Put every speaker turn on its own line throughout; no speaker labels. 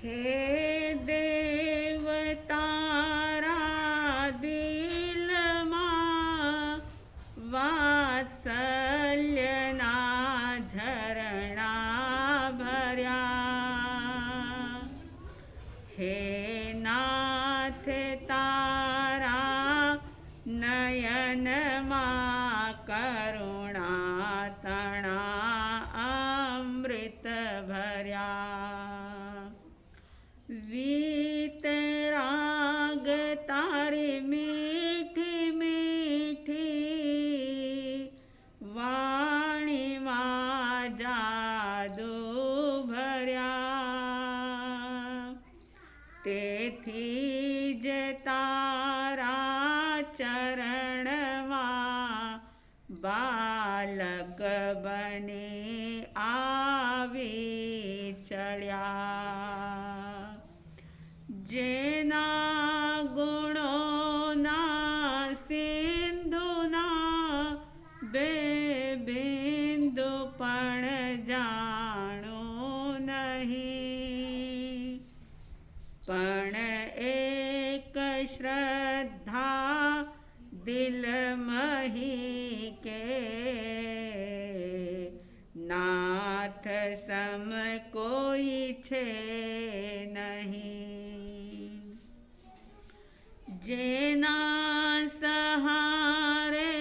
हे देवतारा दिलમાં વાત્સલ્યના ઝરણા ભર્યા. હે નાથ તારા નયનમાં કરુણા તણા અમૃત ભર્યા. વીતરાગ તારી મીઠી મીઠી વાણીમાં જાદુ ભર્યા. તેથી જ તારા ચરણમાં બાલક બની આવી ચડ્યા. જેના ગુણોના સિંધુના બે બિંદુ પણ જાણો નહીં, પણ એક શ્રદ્ધા દિલમહી કે નાથ સમ કોઈ છે નહીં. જેના સહારે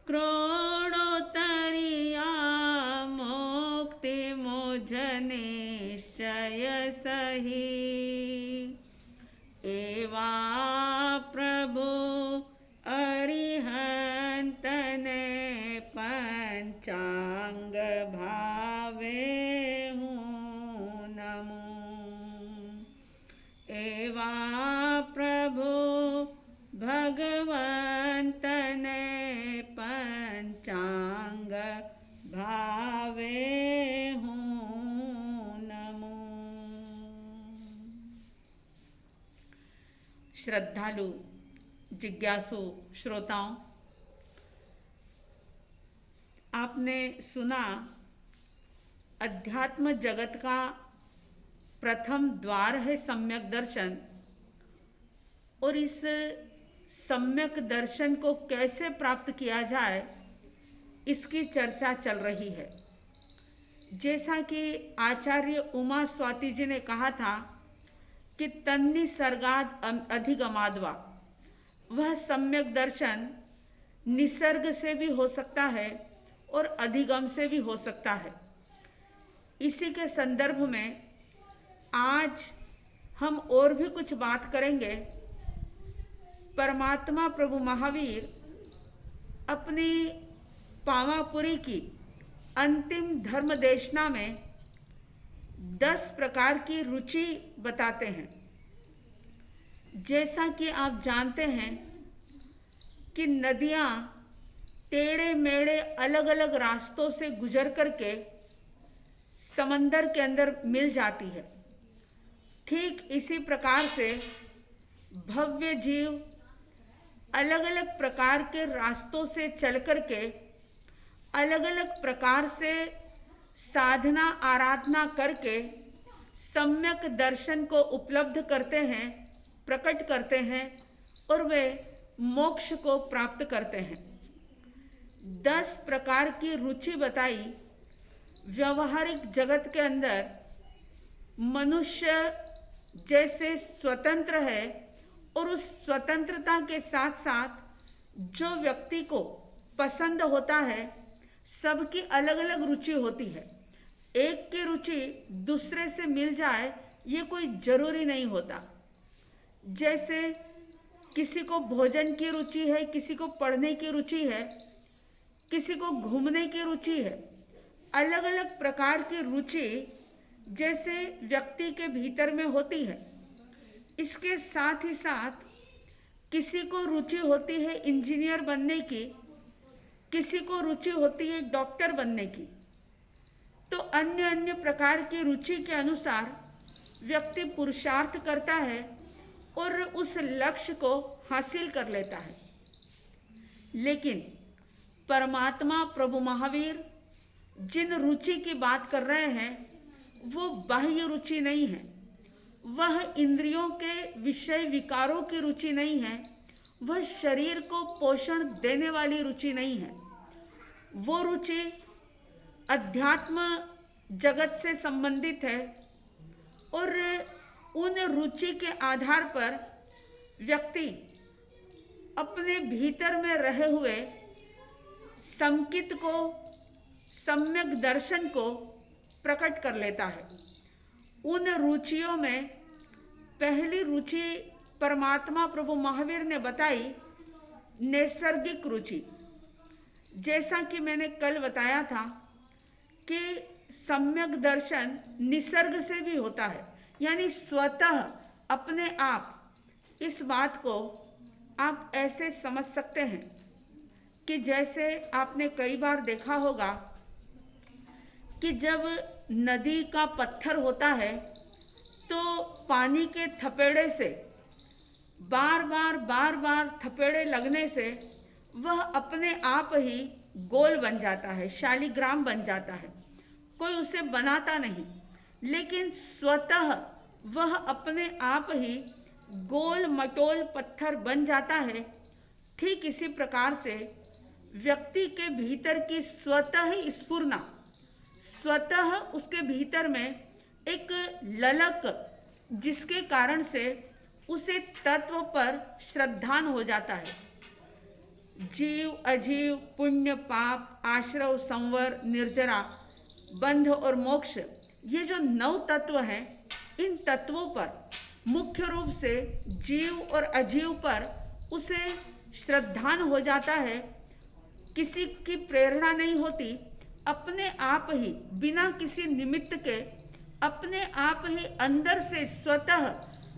ક્રોડો તરિયા મુક્તિ મુજ નિશ્ચય સહી. એવા પ્રભુ અરિહંતને પંચાંગ ભાવે હું નમું. એવા પ્રભુ ભગવંતને પંચાંગ ભાવે હું નમું. श्रद्धालु जिज्ञासु श्रोताओं, आपने सुना अध्यात्म जगत का प्रथम द्वार है सम्यक दर्शन, और इस सम्यक दर्शन को कैसे प्राप्त किया जाए इसकी चर्चा चल रही है. जैसा कि आचार्य उमा स्वाति जी ने कहा था कि तन्नि सर्गाद अधिगमाद्वा, वह सम्यक दर्शन निसर्ग से भी हो सकता है और अधिगम से भी हो सकता है. इसी के संदर्भ में आज हम और भी कुछ बात करेंगे. परमात्मा प्रभु महावीर अपनी पावापुरी की अंतिम धर्म देशना में 10 प्रकार की रुचि बताते हैं. जैसा कि आप जानते हैं कि नदियाँ टेढ़े मेढ़े अलग अलग रास्तों से गुजर करके समंदर के अंदर मिल जाती है, ठीक इसी प्रकार से भव्य जीव अलग अलग प्रकार के रास्तों से चल करके अलग अलग प्रकार से साधना आराधना करके सम्यक दर्शन को उपलब्ध करते हैं, प्रकट करते हैं और वे मोक्ष को प्राप्त करते हैं. 10 प्रकार की रुचि बताई. व्यवहारिक जगत के अंदर मनुष्य जैसे स्वतंत्र है, और उस स्वतंत्रता के साथ साथ जो व्यक्ति को पसंद होता है, सबकी अलग अलग रुचि होती है. एक की रुचि दूसरे से मिल जाए ये कोई जरूरी नहीं होता. जैसे किसी को भोजन की रुचि है, किसी को पढ़ने की रुचि है, किसी को घूमने की रुचि है. अलग अलग प्रकार की रुचि जैसे व्यक्ति के भीतर में होती है. इसके साथ ही साथ किसी को रुचि होती है इंजीनियर बनने की, किसी को रुचि होती है डॉक्टर बनने की. तो अन्य अन्य प्रकार की रुचि के अनुसार व्यक्ति पुरुषार्थ करता है और उस लक्ष्य को हासिल कर लेता है. लेकिन परमात्मा प्रभु महावीर जिन रुचि की बात कर रहे हैं वो बाह्य रुचि नहीं है, वह इंद्रियों के विषय विकारों की रुचि नहीं है, वह शरीर को पोषण देने वाली रुचि नहीं है। वो रुचि अध्यात्म जगत से संबंधित है और उन रुचि के आधार पर व्यक्ति अपने भीतर में रहे हुए संकित को, सम्यक दर्शन को प्रकट कर लेता है। उन रुचियों में पहली रुचि परमात्मा प्रभु महावीर ने बताई, नैसर्गिक रुचि। जैसा कि मैंने कल बताया था कि सम्यक दर्शन निसर्ग से भी होता है, यानी स्वतः अपने आप। इस बात को आप ऐसे समझ सकते हैं कि जैसे आपने कई बार देखा होगा कि जब नदी का पत्थर होता है तो पानी के थपेड़े से बार बार थपेड़े लगने से वह अपने आप ही गोल बन जाता है, शालिग्राम बन जाता है। कोई उसे बनाता नहीं, लेकिन स्वतः वह अपने आप ही गोल मटोल पत्थर बन जाता है। ठीक इसी प्रकार से व्यक्ति के भीतर की स्वतः ही स्फुरना, स्वतः उसके भीतर में एक ललक, जिसके कारण से उसे तत्व पर श्रद्धान हो जाता है। जीव अजीव, पुण्य पाप, आश्रव संवर, निर्जरा, बंध और मोक्ष, ये जो 9 तत्व हैं, इन तत्वों पर मुख्य रूप से जीव और अजीव पर उसे श्रद्धान हो जाता है। किसी की प्रेरणा नहीं होती, अपने आप ही बिना किसी निमित्त के अपने आप ही अंदर से स्वतः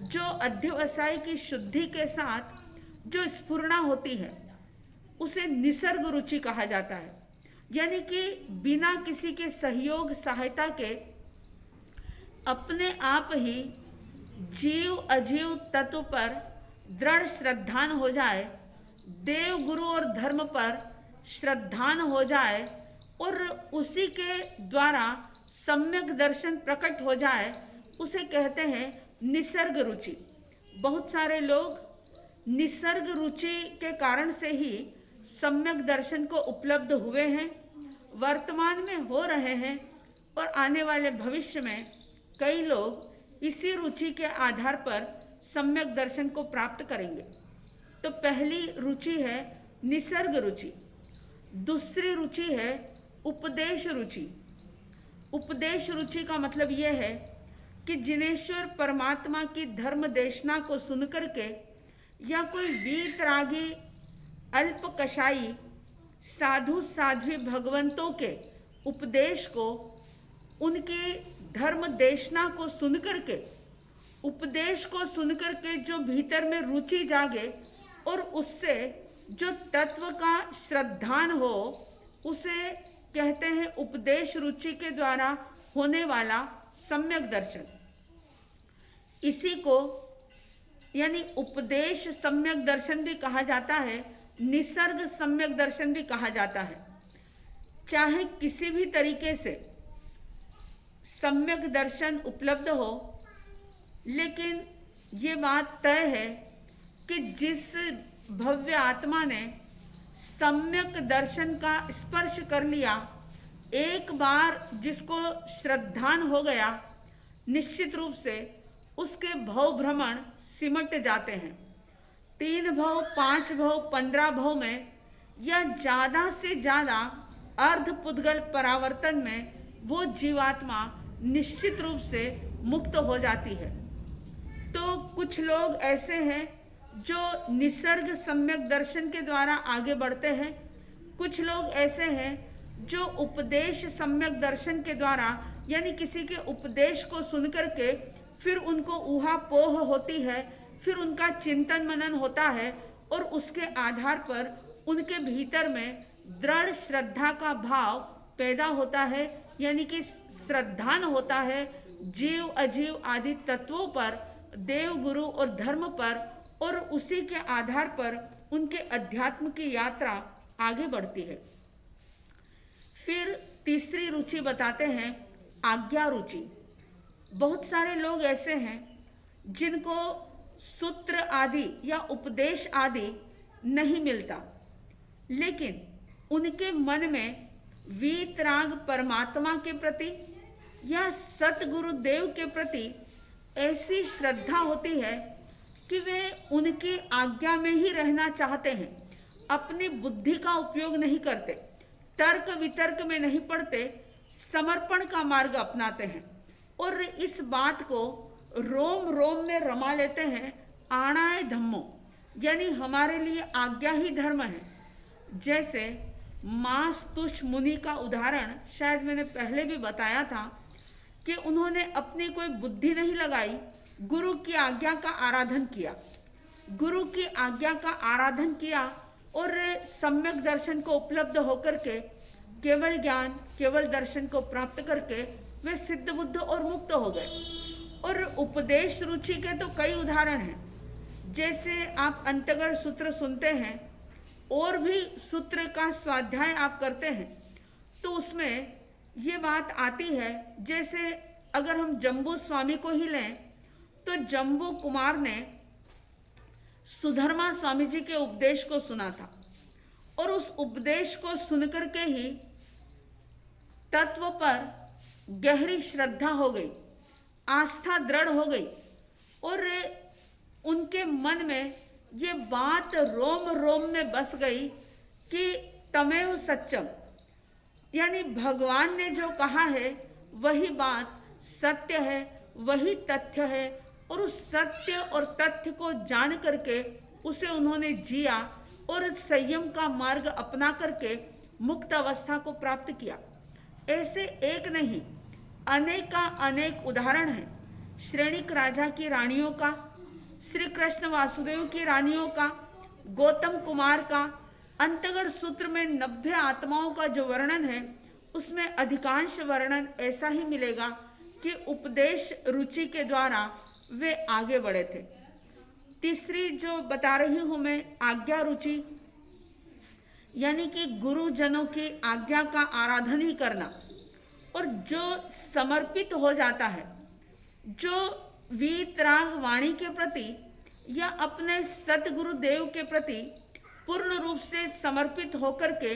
जो अध्यवसाय की शुद्धि के साथ जो स्फुरना होती है, उसे निसर्ग रुचि कहा जाता है। यानी कि बिना किसी के सहयोग सहायता के अपने आप ही जीव अजीव तत्व पर दृढ़ श्रद्धान हो जाए, देव गुरु और धर्म पर श्रद्धान हो जाए और उसी के द्वारा सम्यक दर्शन प्रकट हो जाए, उसे कहते हैं निसर्ग रुचि। बहुत सारे लोग निसर्ग रुचि के कारण से ही सम्यक दर्शन को उपलब्ध हुए हैं, वर्तमान में हो रहे हैं और आने वाले भविष्य में कई लोग इसी रुचि के आधार पर सम्यक दर्शन को प्राप्त करेंगे। तो पहली रुचि है निसर्ग रुचि। दूसरी रुचि है उपदेश रुचि। उपदेश रुचि का मतलब यह है कि जिनेश्वर परमात्मा की धर्म देशना को सुनकर के या कोई वीतरागी अल्प कषाई साधु साध्वी भगवंतों के उपदेश को, उनके धर्म देशना को सुनकर के, उपदेश को सुनकर के जो भीतर में रुचि जागे और उससे जो तत्व का श्रद्धान हो, उसे कहते हैं उपदेश रुचि के द्वारा होने वाला सम्यक दर्शन। इसी को यानी उपदेश सम्यक दर्शन भी कहा जाता है, निसर्ग सम्यक दर्शन भी कहा जाता है। चाहे किसी भी तरीके से सम्यक दर्शन उपलब्ध हो, लेकिन ये बात तय है कि जिस भव्य आत्मा ने सम्यक दर्शन का स्पर्श कर लिया, एक बार जिसको श्रद्धान हो गया, निश्चित रूप से उसके भव भ्रमण सिमट जाते हैं। 3 भव, 5 भव, 15 भव में या ज़्यादा से ज़्यादा अर्ध पुद्गल परावर्तन में वो जीवात्मा निश्चित रूप से मुक्त हो जाती है। तो कुछ लोग ऐसे हैं जो निसर्ग सम्यक दर्शन के द्वारा आगे बढ़ते हैं, कुछ लोग ऐसे हैं जो उपदेश सम्यक दर्शन के द्वारा, यानी किसी के उपदेश को सुनकर के फिर उनको ऊहापोह होती है, फिर उनका चिंतन मनन होता है और उसके आधार पर उनके भीतर में दृढ़ श्रद्धा का भाव पैदा होता है, यानी कि श्रद्धान होता है जीव अजीव आदि तत्वों पर, देव गुरु और धर्म पर, और उसी के आधार पर उनके अध्यात्म की यात्रा आगे बढ़ती है। फिर तीसरी रुचि बताते हैं आज्ञा रुचि। बहुत सारे लोग ऐसे हैं जिनको सूत्र आदि या उपदेश आदि नहीं मिलता, लेकिन उनके मन में वीतराग परमात्मा के प्रति या सतगुरुदेव के प्रति ऐसी श्रद्धा होती है कि वे उनकी आज्ञा में ही रहना चाहते हैं, अपनी बुद्धि का उपयोग नहीं करते, तर्क वितर्क में नहीं पड़ते, समर्पण का मार्ग अपनाते हैं और इस बात को रोम रोम में रमा लेते हैं। आणाय धम्मो, यानी हमारे लिए आज्ञा ही धर्म है। जैसे मास्तुष मुनि का उदाहरण शायद मैंने पहले भी बताया था कि उन्होंने अपनी कोई बुद्धि नहीं लगाई, गुरु की आज्ञा का आराधन किया, गुरु की आज्ञा का आराधन किया और सम्यक दर्शन को उपलब्ध होकर के केवल ज्ञान केवल दर्शन को प्राप्त करके वे सिद्ध बुद्ध और मुक्त हो गए। और उपदेश रुचि के तो कई उदाहरण हैं। जैसे आप अंतगढ़ सूत्र सुनते हैं और भी सूत्र का स्वाध्याय आप करते हैं तो उसमें ये बात आती है, जैसे अगर हम जम्बू स्वामी को ही लें तो जम्बू कुमार ने सुधर्मा स्वामी जी के उपदेश को सुना था और उस उपदेश को सुनकर के ही तत्व पर गहरी श्रद्धा हो गई, आस्था दृढ़ हो गई और उनके मन में ये बात रोम रोम में बस गई कि तमेव सत्यम, यानी भगवान ने जो कहा है वही बात सत्य है, वही तथ्य है और उस सत्य और तथ्य को जान करके उसे उन्होंने जिया और संयम का मार्ग अपना करके मुक्त अवस्था को प्राप्त किया। ऐसे एक नहीं अनेक उदाहरण हैं। श्रेणिक राजा की रानियों का, श्री कृष्ण वासुदेव की रानियों का, गौतम कुमार का, अंतगढ़ सूत्र में 90 आत्माओं का जो वर्णन है उसमें अधिकांश वर्णन ऐसा ही मिलेगा कि उपदेश रुचि के द्वारा वे आगे बढ़े थे। तीसरी जो बता रही हूँ मैं, आज्ञा रुचि, यानी कि गुरुजनों की आज्ञा का आराधन ही करना और जो समर्पित हो जाता है, जो वीतराग वाणी के प्रति या अपने सतगुरुदेव के प्रति पूर्ण रूप से समर्पित होकर के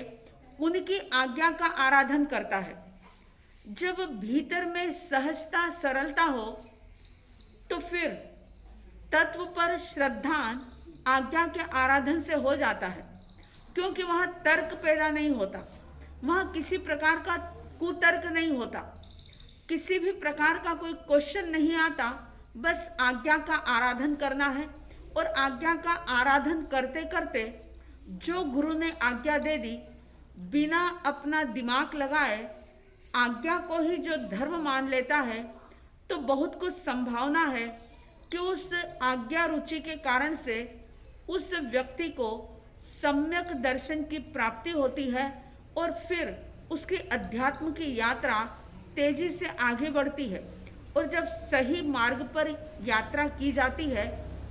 उनकी आज्ञा का आराधन करता है। जब भीतर में सहजता सरलता हो तो फिर तत्व पर श्रद्धान आज्ञा के आराधन से हो जाता है, क्योंकि वहाँ तर्क पैदा नहीं होता, वहाँ किसी प्रकार का कुतर्क नहीं होता, किसी भी प्रकार का कोई क्वेश्चन नहीं आता, बस आज्ञा का आराधन करना है और आज्ञा का आराधन करते करते जो गुरु ने आज्ञा दे दी, बिना अपना दिमाग लगाए आज्ञा को ही जो धर्म मान लेता है तो बहुत कुछ संभावना है कि उस आज्ञा रुचि के कारण से उस व्यक्ति को सम्यक दर्शन की प्राप्ति होती है और फिर उसकी अध्यात्म की यात्रा तेजी से आगे बढ़ती है। और जब सही मार्ग पर यात्रा की जाती है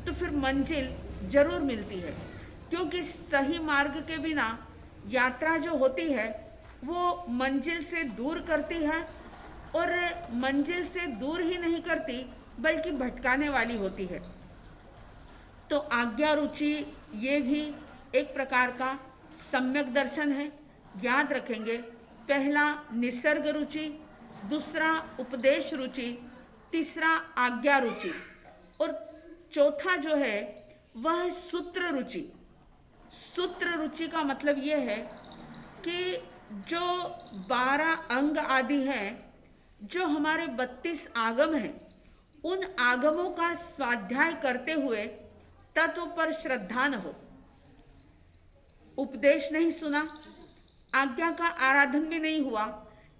तो फिर मंजिल जरूर मिलती है, क्योंकि सही मार्ग के बिना यात्रा जो होती है वो मंजिल से दूर करती है और मंजिल से दूर ही नहीं करती बल्कि भटकाने वाली होती है। तो आज्ञा रुचि ये भी एक प्रकार का सम्यक दर्शन है। याद रखेंगे, पहला निसर्ग रुचि, दूसरा उपदेश रुचि, तीसरा आज्ञा रुचि और चौथा जो है वह सूत्र रुचि। सूत्र रुचि का मतलब ये है कि जो 12 अंग आदि हैं, जो हमारे 32 आगम हैं, उन आगमों का स्वाध्याय करते हुए तत्व पर श्रद्धा न हो। उपदेश नहीं सुना, आज्ञा का आराधन भी नहीं हुआ,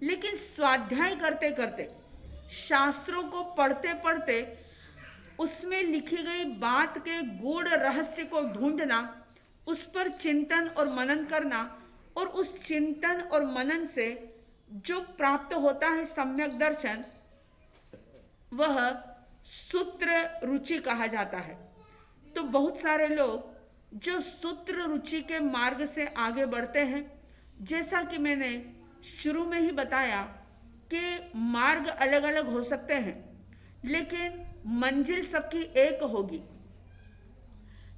लेकिन स्वाध्याय करते करते, शास्त्रों को पढ़ते पढ़ते उसमें लिखी गई बात के गूढ़ रहस्य को ढूंढना, उस पर चिंतन और मनन करना और उस चिंतन और मनन से जो प्राप्त होता है सम्यक दर्शन, वह सूत्र रुचि कहा जाता है। तो बहुत सारे लोग जो सूत्र रुचि के मार्ग से आगे बढ़ते हैं, जैसा कि मैंने शुरू में ही बताया कि मार्ग अलग अलग हो सकते हैं, लेकिन मंजिल सबकी एक होगी।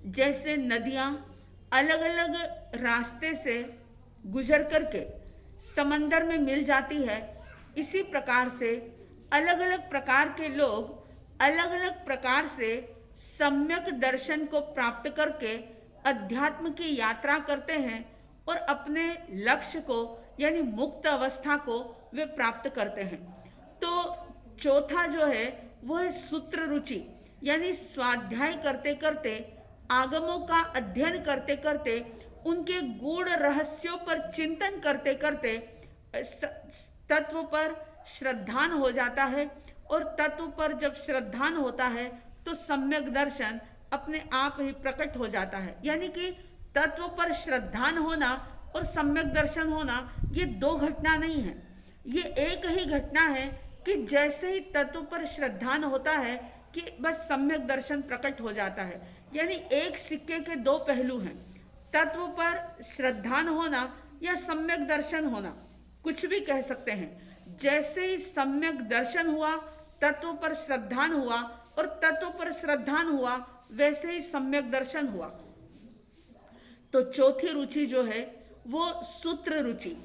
जैसे नदियाँ अलग अलग रास्ते से गुजर करके समंदर में मिल जाती है, इसी प्रकार से अलग अलग प्रकार के लोग अलग अलग प्रकार से सम्यक दर्शन को प्राप्त करके अध्यात्म की यात्रा करते हैं और अपने लक्ष्य को यानी मुक्त अवस्था को वे प्राप्त करते हैं। तो चौथा जो है वो है सूत्र रुचि, यानी स्वाध्याय करते करते, आगमों का अध्ययन करते करते, उनके गूढ़ रहस्यों पर चिंतन करते करते तत्व पर श्रद्धान हो जाता है। और तत्व पर जब श्रद्धान होता है तो सम्यक दर्शन अपने आप ही प्रकट हो जाता है। यानी कि तत्व पर श्रद्धान होना और सम्यक दर्शन होना ये दो घटना नहीं है, ये एक ही घटना है कि जैसे ही तत्व पर श्रद्धान होता है कि बस सम्यक दर्शन प्रकट हो जाता है। यानी एक सिक्के के दो पहलू हैं, तत्व पर श्रद्धान होना या सम्यक दर्शन होना, कुछ भी कह सकते हैं। जैसे ही सम्यक दर्शन हुआ, तत्व पर श्रद्धान हुआ, और तत्व पर श्रद्धान हुआ, वैसे ही सम्यक दर्शन हुआ। तो चौथी रुचि जो है वो सूत्र रुचि,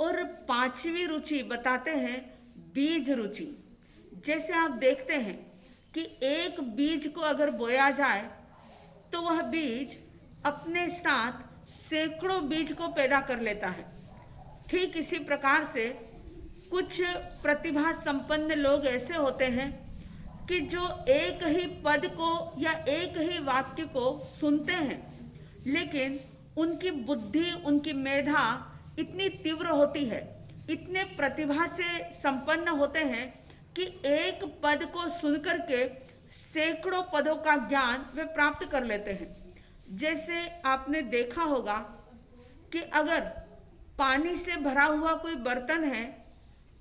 और पांचवी रुचि बताते हैं बीज रुचि। जैसे आप देखते हैं कि एक बीज को अगर बोया जाए तो वह बीज अपने साथ सैकड़ों बीज को पैदा कर लेता है। ठीक इसी प्रकार से कुछ प्रतिभा संपन्न लोग ऐसे होते हैं कि जो एक ही पद को या एक ही वाक्य को सुनते हैं, लेकिन उनकी बुद्धि, उनकी मेधा इतनी तीव्र होती है, इतने प्रतिभा से संपन्न होते हैं कि एक पद को सुनकर के सैकड़ों पदों का ज्ञान वे प्राप्त कर लेते हैं। जैसे आपने देखा होगा कि अगर पानी से भरा हुआ कोई बर्तन है,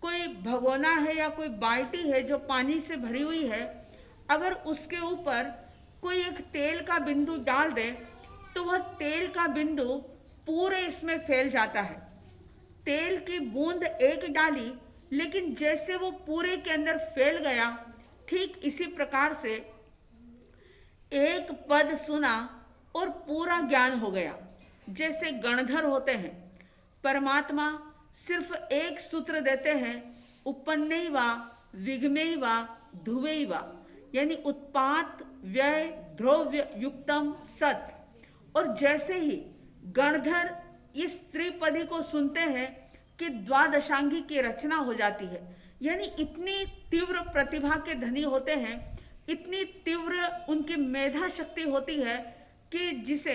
कोई भगोना है या कोई बाल्टी है जो पानी से भरी हुई है, अगर उसके ऊपर कोई एक तेल का बिंदु डाल दे तो वह तेल का बिंदु पूरे इसमें फैल जाता है। तेल की बूंद एक डाली, लेकिन जैसे वो पूरे के अंदर फैल गया, ठीक इसी प्रकार से एक पद सुना और पूरा ज्ञान हो गया। जैसे गणधर होते हैं, परमात्मा सिर्फ एक सूत्र देते हैं, उपन्नैवा विघ्नैवा ध्रुवैवा, यानी उत्पात व्यय द्रव्य युक्तम सत। और जैसे ही गणधर इस त्रिपदी को सुनते हैं कि द्वादशांगी की रचना हो जाती है। यानी इतनी तीव्र प्रतिभा के धनी होते हैं, इतनी तीव्र उनकी मेधा शक्ति होती है कि जिसे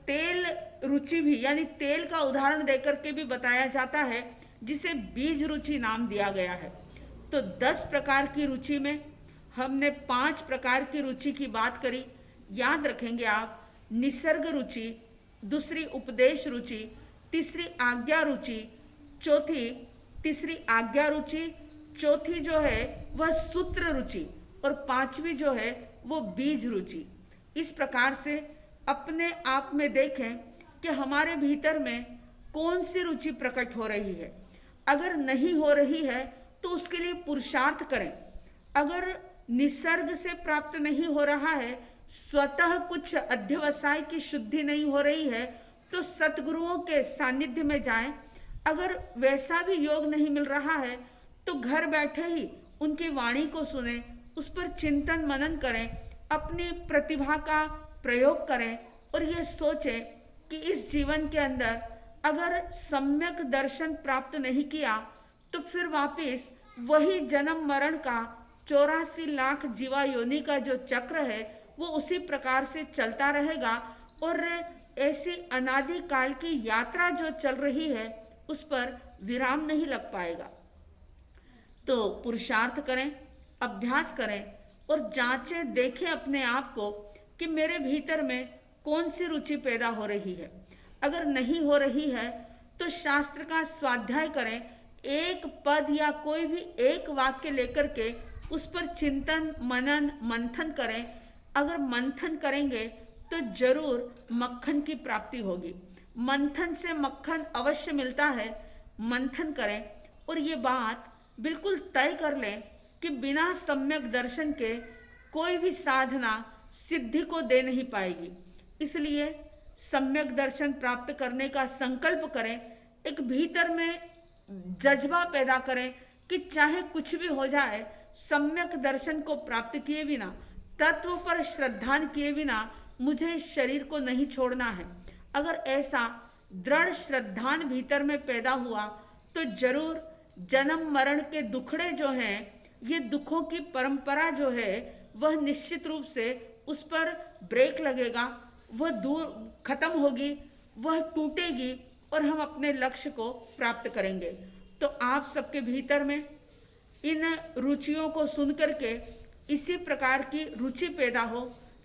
तेल रुचि भी, यानी तेल का उदाहरण देकर के भी बताया जाता है, जिसे बीज रुचि नाम दिया गया है। तो 10 प्रकार की रुचि में हमने 5 प्रकार की रुचि की बात करी। याद रखेंगे आप, निसर्ग रुचि, दूसरी उपदेश रुचि, तीसरी आज्ञा रुचि, तीसरी आज्ञा रुचि, चौथी जो है वह सूत्र रुचि, और पांचवी जो है वो बीज रुचि। इस प्रकार से अपने आप में देखें कि हमारे भीतर में कौन सी रुचि प्रकट हो रही है। अगर नहीं हो रही है तो उसके लिए पुरुषार्थ करें। अगर निसर्ग से प्राप्त नहीं हो रहा है, स्वतः कुछ अध्यवसाय की शुद्धि नहीं हो रही है, तो सतगुरुओं के सानिध्य में जाएं। अगर वैसा भी योग नहीं मिल रहा है तो घर बैठे ही उनकी वाणी को सुने, उस पर चिंतन मनन करें, अपनी प्रतिभा का प्रयोग करें और ये सोचें कि इस जीवन के अंदर अगर सम्यक दर्शन प्राप्त नहीं किया तो फिर वापिस वही जन्म मरण का 84 लाख जीवा योनि का जो चक्र है वो उसी प्रकार से चलता रहेगा, और ऐसी अनादि काल की यात्रा जो चल रही है उस पर विराम नहीं लग पाएगा। तो पुरुषार्थ करें, अभ्यास करें और जांचें, देखें अपने आप को कि मेरे भीतर में कौन सी रुचि पैदा हो रही है। अगर नहीं हो रही है तो शास्त्र का स्वाध्याय करें, एक पद या कोई भी एक वाक्य लेकर के उस पर चिंतन मनन मंथन करें। अगर मंथन करेंगे तो जरूर मक्खन की प्राप्ति होगी। मंथन से मक्खन अवश्य मिलता है। मंथन करें और ये बात बिल्कुल तय कर लें कि बिना सम्यक दर्शन के कोई भी साधना सिद्धि को दे नहीं पाएगी। इसलिए सम्यक दर्शन प्राप्त करने का संकल्प करें, एक भीतर में जज्बा पैदा करें कि चाहे कुछ भी हो जाए, सम्यक दर्शन को प्राप्त किए बिना, तत्व पर श्रद्धान किए बिना मुझे इस शरीर को नहीं छोड़ना है। अगर ऐसा दृढ़ श्रद्धान भीतर में पैदा हुआ तो जरूर जन्म मरण के दुखड़े जो हैं, ये दुखों की परंपरा जो है वह निश्चित रूप से उस पर ब्रेक लगेगा, वह दूर खत्म होगी, वह टूटेगी और हम अपने लक्ष्य को प्राप्त करेंगे। तो आप सबके भीतर में इन रुचियों को सुन करके इसी प्रकार की रुचि पैदा हो,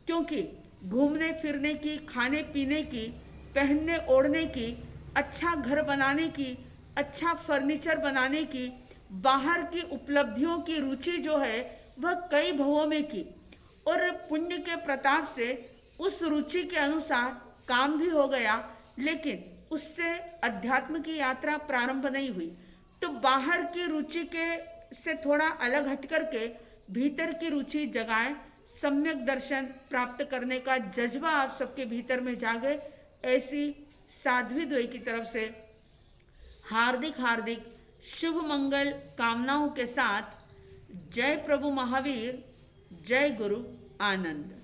क्योंकि घूमने फिरने की, खाने पीने की, पहनने ओढ़ने की, अच्छा घर बनाने की, अच्छा फर्नीचर बनाने की, बाहर की उपलब्धियों की रुचि जो है वह कई भवों में की, और पुण्य के प्रताप से उस रुचि के अनुसार काम भी हो गया, लेकिन उससे अध्यात्म की यात्रा प्रारंभ नहीं हुई। तो बाहर की रुचि के से थोड़ा अलग हट करके भीतर की रुचि जगाएं, सम्यक दर्शन प्राप्त करने का जज्बा आप सबके भीतर में जागे। ऐसी साध्वी द्वय की तरफ से हार्दिक हार्दिक शुभ मंगल कामनाओं के साथ जय प्रभु महावीर, जय गुरु आनंद।